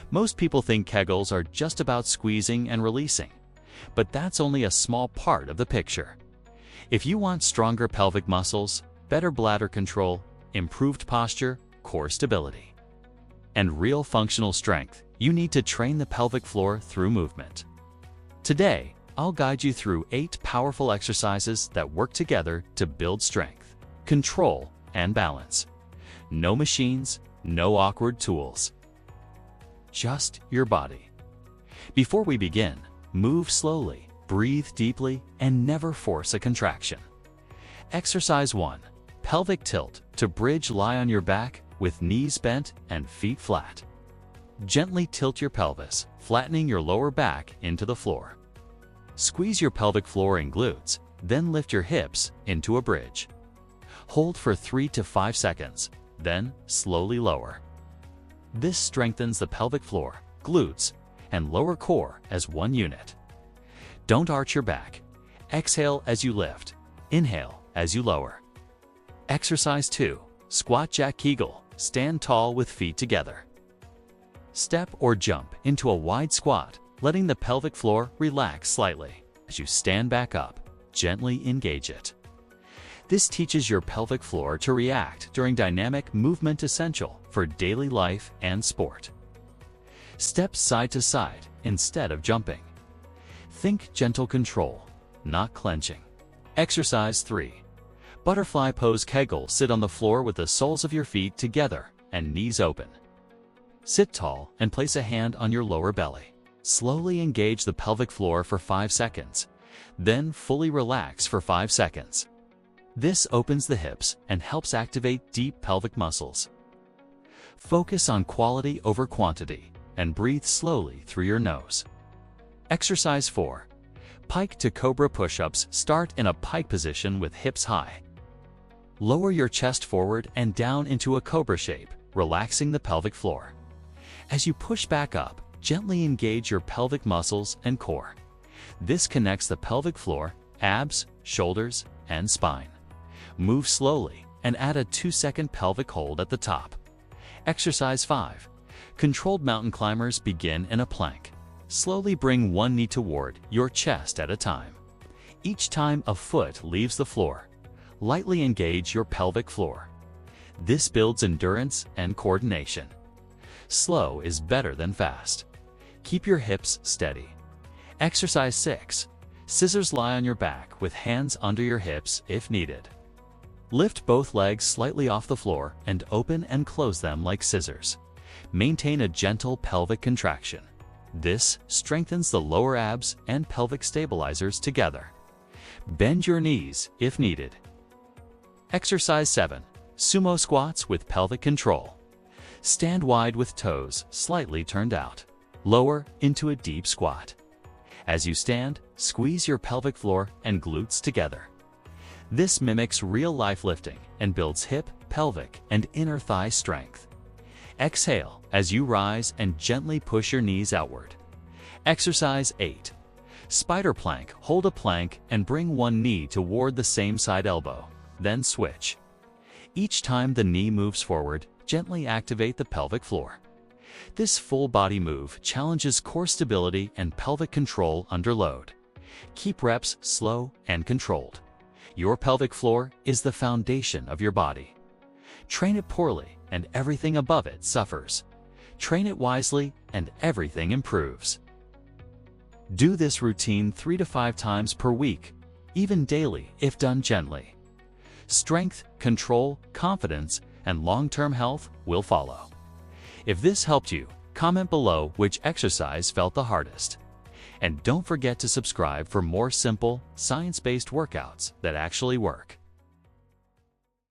Most people think Kegels are just about squeezing and releasing, but that's only a small part of the picture. If you want stronger pelvic muscles, better bladder control, improved posture, core stability, and real functional strength, you need to train the pelvic floor through movement. Today, I'll guide you through 8 powerful exercises that work together to build strength, control, and balance. No machines, no awkward tools. Just your body. Before we begin, move slowly, breathe deeply, and never force a contraction. Exercise 1. Pelvic tilt. To bridge, lie on your back with knees bent and feet flat. Gently tilt your pelvis, flattening your lower back into the floor. Squeeze your pelvic floor and glutes, then lift your hips into a bridge. Hold for 3 to 5 seconds, then slowly lower. This strengthens the pelvic floor, glutes, and lower core as one unit. Don't arch your back. Exhale as you lift. Inhale as you lower. Exercise 2. Squat jack Kegel. Stand tall with feet together. Step or jump into a wide squat, letting the pelvic floor relax slightly. As you stand back up, gently engage it. This teaches your pelvic floor to react during dynamic movement, essential for daily life and sport. Step side to side instead of jumping. Think gentle control, not clenching. Exercise 3. Butterfly pose Kegel. Sit on the floor with the soles of your feet together and knees open. Sit tall and place a hand on your lower belly. Slowly engage the pelvic floor for 5 seconds, then fully relax for 5 seconds. This opens the hips and helps activate deep pelvic muscles. Focus on quality over quantity and breathe slowly through your nose. Exercise 4. Pike to cobra push-ups. Start in a pike position with hips high. Lower your chest forward and down into a cobra shape, relaxing the pelvic floor. As you push back up, gently engage your pelvic muscles and core. This connects the pelvic floor, abs, shoulders, and spine. Move slowly and add a 2-second pelvic hold at the top. Exercise 5. Controlled mountain climbers. Begin in a plank. Slowly bring one knee toward your chest at a time. Each time a foot leaves the floor, lightly engage your pelvic floor. This builds endurance and coordination. Slow is better than fast. Keep your hips steady. Exercise 6. Scissors. Lie on your back with hands under your hips if needed. Lift both legs slightly off the floor and open and close them like scissors. Maintain a gentle pelvic contraction. This strengthens the lower abs and pelvic stabilizers together. Bend your knees if needed. Exercise 7. Sumo squats with pelvic control. Stand wide with toes slightly turned out. Lower into a deep squat. As you stand, squeeze your pelvic floor and glutes together. This mimics real-life lifting and builds hip, pelvic, and inner thigh strength. Exhale as you rise and gently push your knees outward. Exercise 8. Spider plank. Hold a plank and bring one knee toward the same side elbow, then switch. Each time the knee moves forward, gently activate the pelvic floor. This full body move challenges core stability and pelvic control under load. Keep reps slow and controlled. Your pelvic floor is the foundation of your body. Train it poorly and everything above it suffers. Train it wisely and everything improves. Do this routine 3 to 5 times per week, even daily if done gently. Strength, control, confidence, and long-term health will follow. If this helped you, comment below which exercise felt the hardest. And don't forget to subscribe for more simple, science-based workouts that actually work.